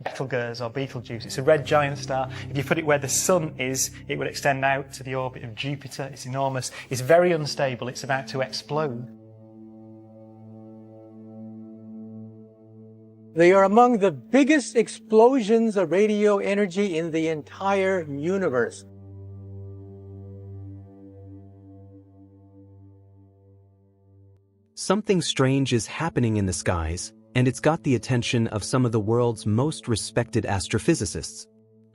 Betelgeuse or Betelgeuse. It's a red giant star. If you put it where the sun is, it would extend out to the orbit of Jupiter. It's enormous. It's very unstable. It's about to explode. They are among the biggest explosions of radio energy in the entire universe. Something strange is happening in the skies, and it's got the attention of some of the world's most respected astrophysicists.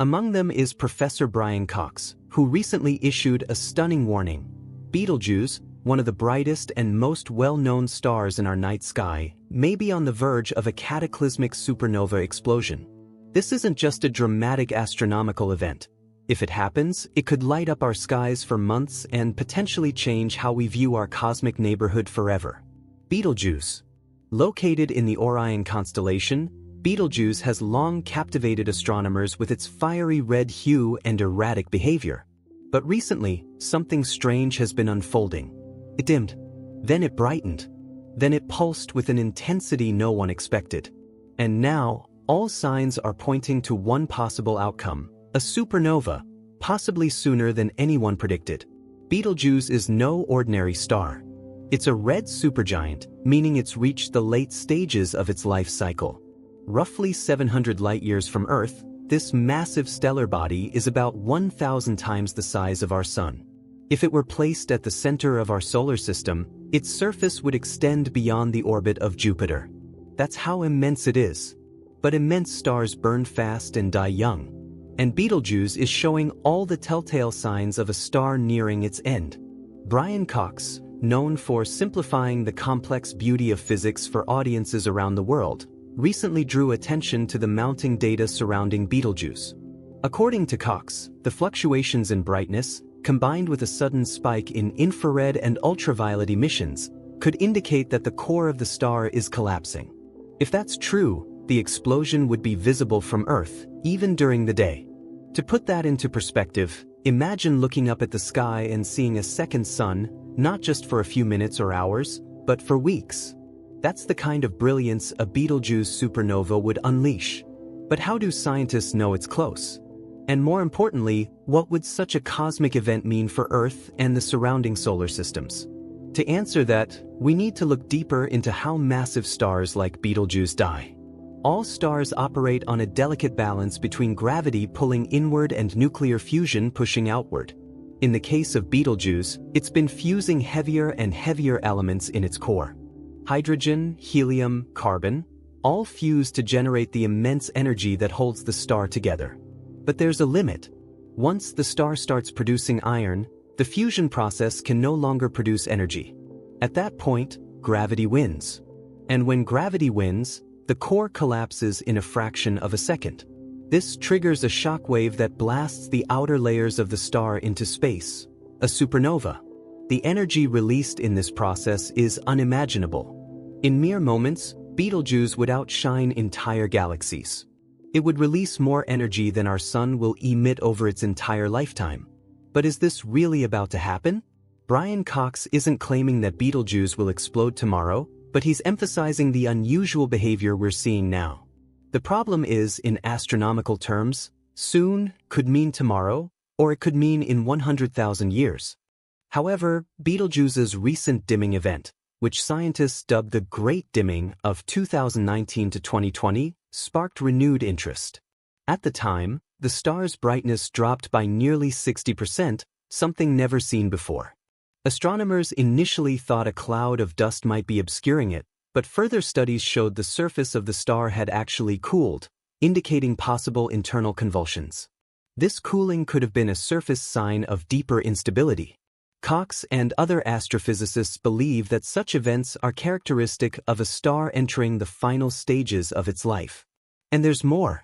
Among them is Professor Brian Cox, who recently issued a stunning warning. Betelgeuse, one of the brightest and most well-known stars in our night sky, may be on the verge of a cataclysmic supernova explosion. This isn't just a dramatic astronomical event. If it happens, it could light up our skies for months and potentially change how we view our cosmic neighborhood forever. Betelgeuse. Located in the Orion constellation, Betelgeuse has long captivated astronomers with its fiery red hue and erratic behavior. But recently, something strange has been unfolding. It dimmed, then it brightened, then it pulsed with an intensity no one expected. And now, all signs are pointing to one possible outcome: a supernova, possibly sooner than anyone predicted. Betelgeuse is no ordinary star. It's a red supergiant, meaning it's reached the late stages of its life cycle. Roughly 700 light-years from Earth, this massive stellar body is about 1,000 times the size of our Sun. If it were placed at the center of our solar system, its surface would extend beyond the orbit of Jupiter. That's how immense it is. But immense stars burn fast and die young. And Betelgeuse is showing all the telltale signs of a star nearing its end. Brian Cox, known for simplifying the complex beauty of physics for audiences around the world, recently drew attention to the mounting data surrounding Betelgeuse. According to Cox, the fluctuations in brightness, combined with a sudden spike in infrared and ultraviolet emissions, could indicate that the core of the star is collapsing. If that's true, the explosion would be visible from Earth, even during the day. To put that into perspective, imagine looking up at the sky and seeing a second sun, not just for a few minutes or hours, but for weeks. That's the kind of brilliance a Betelgeuse supernova would unleash. But how do scientists know it's close? And more importantly, what would such a cosmic event mean for Earth and the surrounding solar systems? To answer that, we need to look deeper into how massive stars like Betelgeuse die. All stars operate on a delicate balance between gravity pulling inward and nuclear fusion pushing outward. In the case of Betelgeuse, it's been fusing heavier and heavier elements in its core. Hydrogen, helium, carbon, all fuse to generate the immense energy that holds the star together. But there's a limit. Once the star starts producing iron, the fusion process can no longer produce energy. At that point, gravity wins. And when gravity wins, the core collapses in a fraction of a second. This triggers a shockwave that blasts the outer layers of the star into space, a supernova. The energy released in this process is unimaginable. In mere moments, Betelgeuse would outshine entire galaxies. It would release more energy than our Sun will emit over its entire lifetime. But is this really about to happen? Brian Cox isn't claiming that Betelgeuse will explode tomorrow, but he's emphasizing the unusual behavior we're seeing now. The problem is, in astronomical terms, soon could mean tomorrow, or it could mean in 100,000 years. However, Betelgeuse's recent dimming event, which scientists dubbed the Great Dimming of 2019 to 2020, sparked renewed interest. At the time, the star's brightness dropped by nearly 60%, something never seen before. Astronomers initially thought a cloud of dust might be obscuring it, but further studies showed the surface of the star had actually cooled, indicating possible internal convulsions. This cooling could have been a surface sign of deeper instability. Cox and other astrophysicists believe that such events are characteristic of a star entering the final stages of its life. And there's more.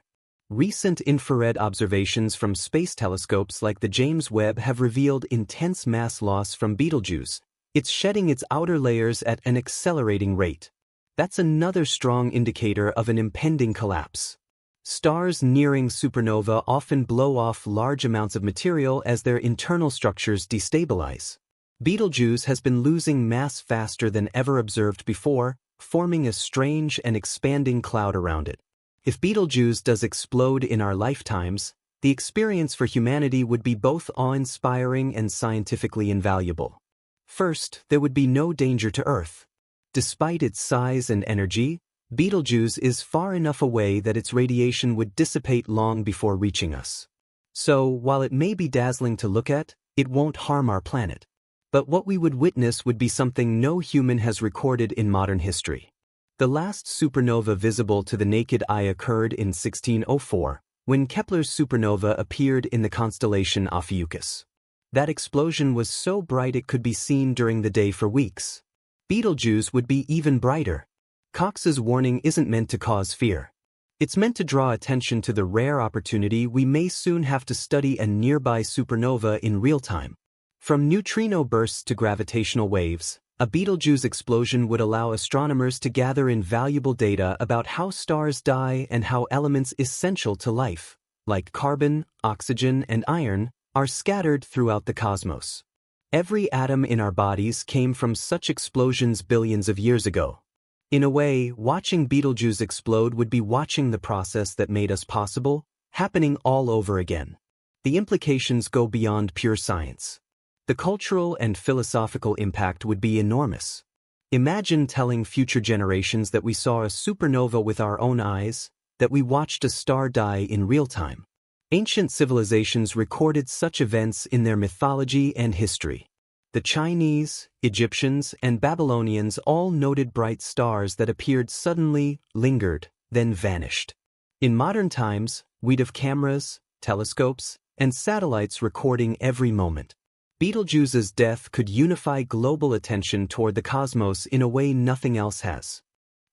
Recent infrared observations from space telescopes like the James Webb have revealed intense mass loss from Betelgeuse. It's shedding its outer layers at an accelerating rate. That's another strong indicator of an impending collapse. Stars nearing supernova often blow off large amounts of material as their internal structures destabilize. Betelgeuse has been losing mass faster than ever observed before, forming a strange and expanding cloud around it. If Betelgeuse does explode in our lifetimes, the experience for humanity would be both awe-inspiring and scientifically invaluable. First, there would be no danger to Earth. Despite its size and energy, Betelgeuse is far enough away that its radiation would dissipate long before reaching us. So, while it may be dazzling to look at, it won't harm our planet. But what we would witness would be something no human has recorded in modern history. The last supernova visible to the naked eye occurred in 1604, when Kepler's supernova appeared in the constellation Ophiuchus. That explosion was so bright it could be seen during the day for weeks. Betelgeuse would be even brighter. Cox's warning isn't meant to cause fear. It's meant to draw attention to the rare opportunity we may soon have to study a nearby supernova in real time. From neutrino bursts to gravitational waves, a Betelgeuse explosion would allow astronomers to gather invaluable data about how stars die and how elements essential to life, like carbon, oxygen, and iron, are scattered throughout the cosmos. Every atom in our bodies came from such explosions billions of years ago. In a way, watching Betelgeuse explode would be watching the process that made us possible, happening all over again. The implications go beyond pure science. The cultural and philosophical impact would be enormous. Imagine telling future generations that we saw a supernova with our own eyes, that we watched a star die in real time. Ancient civilizations recorded such events in their mythology and history. The Chinese, Egyptians, and Babylonians all noted bright stars that appeared suddenly, lingered, then vanished. In modern times, we'd have cameras, telescopes, and satellites recording every moment. Betelgeuse's death could unify global attention toward the cosmos in a way nothing else has.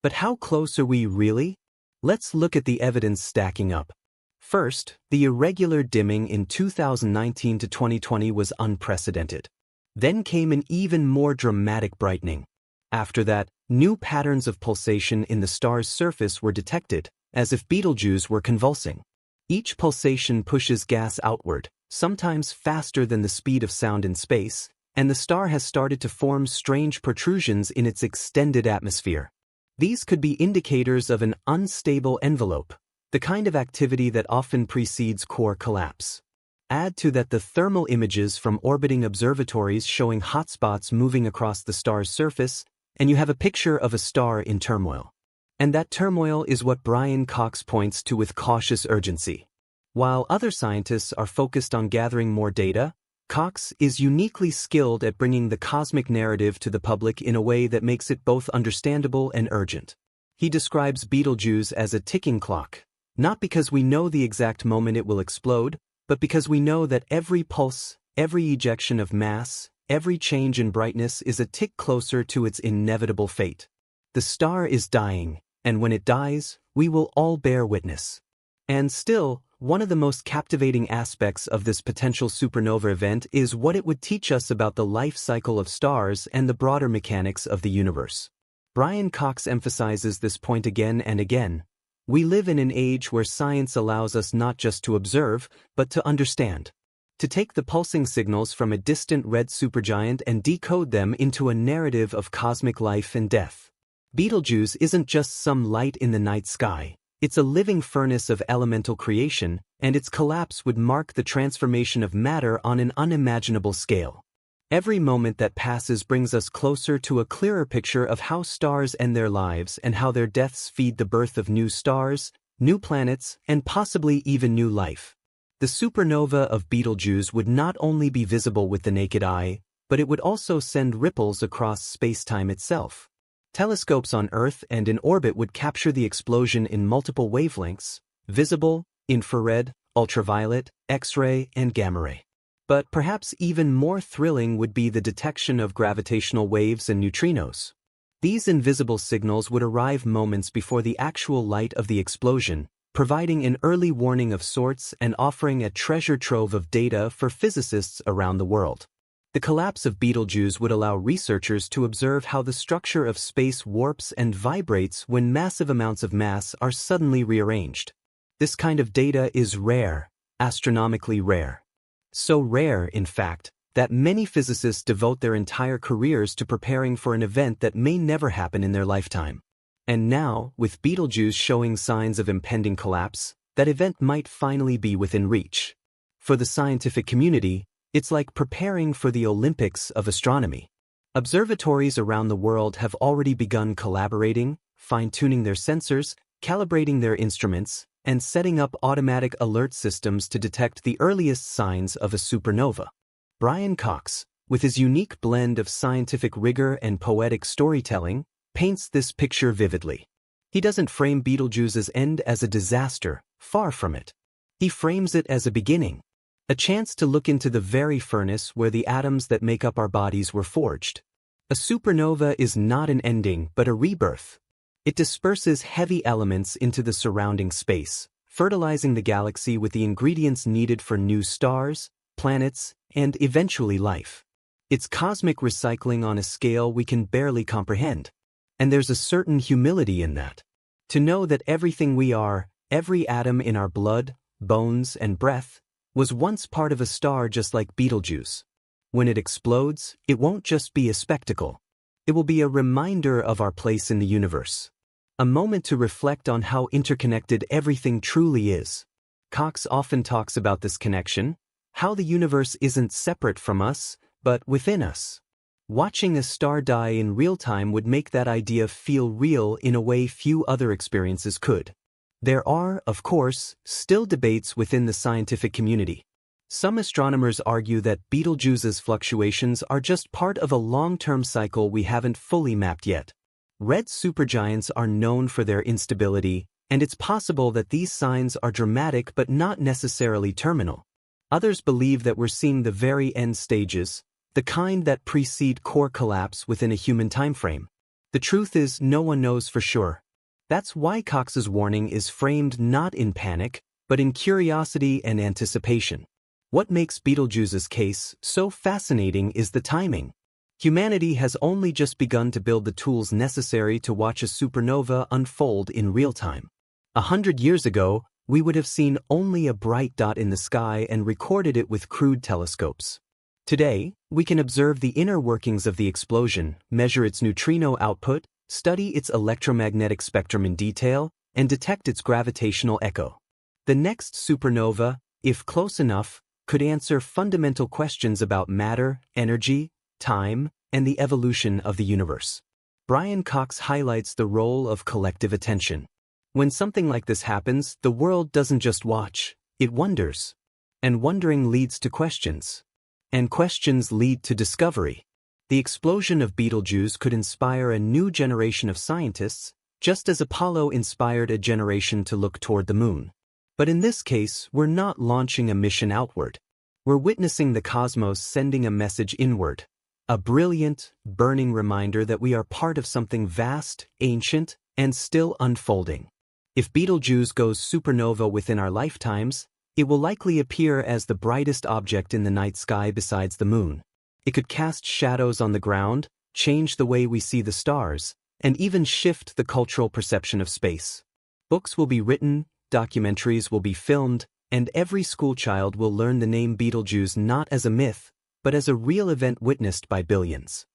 But how close are we really? Let's look at the evidence stacking up. First, the irregular dimming in 2019 to 2020 was unprecedented. Then came an even more dramatic brightening. After that, new patterns of pulsation in the star's surface were detected, as if Betelgeuse were convulsing. Each pulsation pushes gas outward, sometimes faster than the speed of sound in space, and the star has started to form strange protrusions in its extended atmosphere. These could be indicators of an unstable envelope, the kind of activity that often precedes core collapse. Add to that the thermal images from orbiting observatories showing hotspots moving across the star's surface, and you have a picture of a star in turmoil. And that turmoil is what Brian Cox points to with cautious urgency. While other scientists are focused on gathering more data, Cox is uniquely skilled at bringing the cosmic narrative to the public in a way that makes it both understandable and urgent. He describes Betelgeuse as a ticking clock, not because we know the exact moment it will explode, but because we know that every pulse, every ejection of mass, every change in brightness is a tick closer to its inevitable fate. The star is dying, and when it dies, we will all bear witness. And still, one of the most captivating aspects of this potential supernova event is what it would teach us about the life cycle of stars and the broader mechanics of the universe. Brian Cox emphasizes this point again and again. We live in an age where science allows us not just to observe, but to understand. To take the pulsing signals from a distant red supergiant and decode them into a narrative of cosmic life and death. Betelgeuse isn't just some light in the night sky. It's a living furnace of elemental creation, and its collapse would mark the transformation of matter on an unimaginable scale. Every moment that passes brings us closer to a clearer picture of how stars end their lives and how their deaths feed the birth of new stars, new planets, and possibly even new life. The supernova of Betelgeuse would not only be visible with the naked eye, but it would also send ripples across space-time itself. Telescopes on Earth and in orbit would capture the explosion in multiple wavelengths: visible, infrared, ultraviolet, X-ray, and gamma-ray. But perhaps even more thrilling would be the detection of gravitational waves and neutrinos. These invisible signals would arrive moments before the actual light of the explosion, providing an early warning of sorts and offering a treasure trove of data for physicists around the world. The collapse of Betelgeuse would allow researchers to observe how the structure of space warps and vibrates when massive amounts of mass are suddenly rearranged. This kind of data is rare, astronomically rare. So rare, in fact, that many physicists devote their entire careers to preparing for an event that may never happen in their lifetime. And now, with Betelgeuse showing signs of impending collapse, that event might finally be within reach. For the scientific community, it's like preparing for the Olympics of astronomy. Observatories around the world have already begun collaborating, fine-tuning their sensors, calibrating their instruments, and setting up automatic alert systems to detect the earliest signs of a supernova. Brian Cox, with his unique blend of scientific rigor and poetic storytelling, paints this picture vividly. He doesn't frame Betelgeuse's end as a disaster, far from it. He frames it as a beginning, a chance to look into the very furnace where the atoms that make up our bodies were forged. A supernova is not an ending but a rebirth. It disperses heavy elements into the surrounding space, fertilizing the galaxy with the ingredients needed for new stars, planets, and eventually life. It's cosmic recycling on a scale we can barely comprehend. And there's a certain humility in that. To know that everything we are, every atom in our blood, bones, and breath, was once part of a star just like Betelgeuse. When it explodes, it won't just be a spectacle. It will be a reminder of our place in the universe. A moment to reflect on how interconnected everything truly is. Cox often talks about this connection, how the universe isn't separate from us, but within us. Watching a star die in real time would make that idea feel real in a way few other experiences could. There are, of course, still debates within the scientific community. Some astronomers argue that Betelgeuse's fluctuations are just part of a long-term cycle we haven't fully mapped yet. Red supergiants are known for their instability, and it's possible that these signs are dramatic but not necessarily terminal. Others believe that we're seeing the very end stages, the kind that precede core collapse within a human timeframe. The truth is, no one knows for sure. That's why Cox's warning is framed not in panic, but in curiosity and anticipation. What makes Betelgeuse's case so fascinating is the timing. Humanity has only just begun to build the tools necessary to watch a supernova unfold in real time. 100 years ago, we would have seen only a bright dot in the sky and recorded it with crude telescopes. Today, we can observe the inner workings of the explosion, measure its neutrino output, study its electromagnetic spectrum in detail, and detect its gravitational echo. The next supernova, if close enough, could answer fundamental questions about matter, energy, time, and the evolution of the universe. Brian Cox highlights the role of collective attention. When something like this happens, the world doesn't just watch, it wonders. And wondering leads to questions. And questions lead to discovery. The explosion of Betelgeuse could inspire a new generation of scientists, just as Apollo inspired a generation to look toward the moon. But in this case, we're not launching a mission outward. We're witnessing the cosmos sending a message inward. A brilliant, burning reminder that we are part of something vast, ancient, and still unfolding. If Betelgeuse goes supernova within our lifetimes, it will likely appear as the brightest object in the night sky besides the moon. It could cast shadows on the ground, change the way we see the stars, and even shift the cultural perception of space. Books will be written, documentaries will be filmed, and every schoolchild will learn the name Betelgeuse not as a myth, but as a real event witnessed by billions.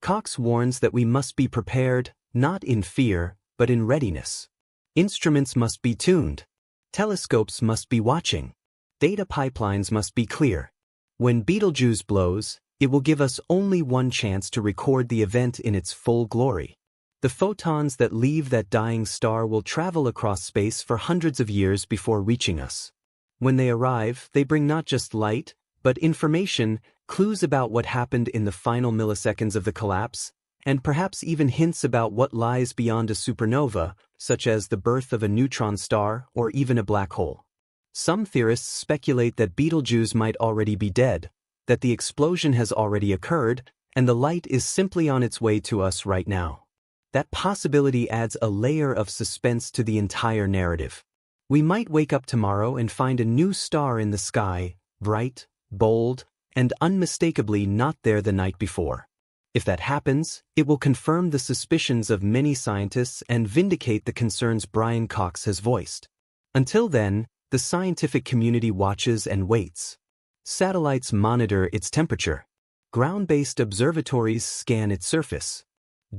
Cox warns that we must be prepared, not in fear, but in readiness. Instruments must be tuned. Telescopes must be watching. Data pipelines must be clear. When Betelgeuse blows, it will give us only one chance to record the event in its full glory. The photons that leave that dying star will travel across space for hundreds of years before reaching us. When they arrive, they bring not just light, but information, clues about what happened in the final milliseconds of the collapse, and perhaps even hints about what lies beyond a supernova, such as the birth of a neutron star or even a black hole. Some theorists speculate that Betelgeuse might already be dead, that the explosion has already occurred, and the light is simply on its way to us right now. That possibility adds a layer of suspense to the entire narrative. We might wake up tomorrow and find a new star in the sky, bright, bold, and unmistakably not there the night before. If that happens, it will confirm the suspicions of many scientists and vindicate the concerns Brian Cox has voiced. Until then, the scientific community watches and waits. Satellites monitor its temperature. Ground-based observatories scan its surface.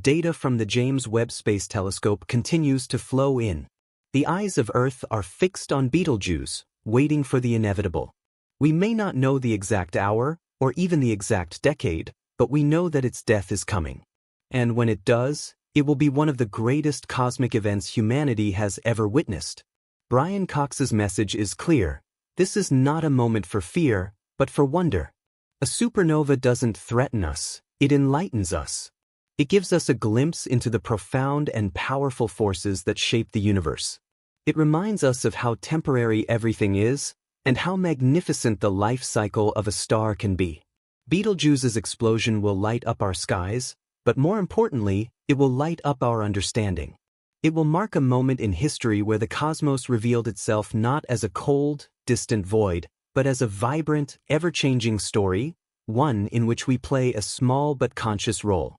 data from the James Webb Space Telescope continues to flow in. The eyes of Earth are fixed on Betelgeuse, waiting for the inevitable. We may not know the exact hour, or even the exact decade, but we know that its death is coming. And when it does, it will be one of the greatest cosmic events humanity has ever witnessed. Brian Cox's message is clear. This is not a moment for fear, but for wonder. A supernova doesn't threaten us, it enlightens us. It gives us a glimpse into the profound and powerful forces that shape the universe. It reminds us of how temporary everything is, and how magnificent the life cycle of a star can be. Betelgeuse's explosion will light up our skies, but more importantly, it will light up our understanding. It will mark a moment in history where the cosmos revealed itself not as a cold, distant void, but as a vibrant, ever-changing story, one in which we play a small but conscious role.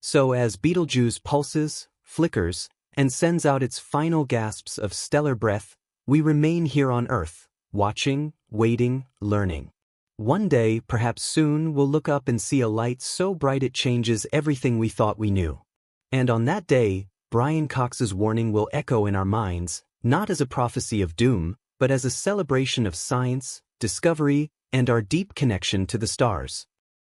So as Betelgeuse pulses, flickers, and sends out its final gasps of stellar breath, we remain here on Earth, watching, waiting, learning. One day, perhaps soon, we'll look up and see a light so bright it changes everything we thought we knew. And on that day, Brian Cox's warning will echo in our minds, not as a prophecy of doom, but as a celebration of science, discovery, and our deep connection to the stars.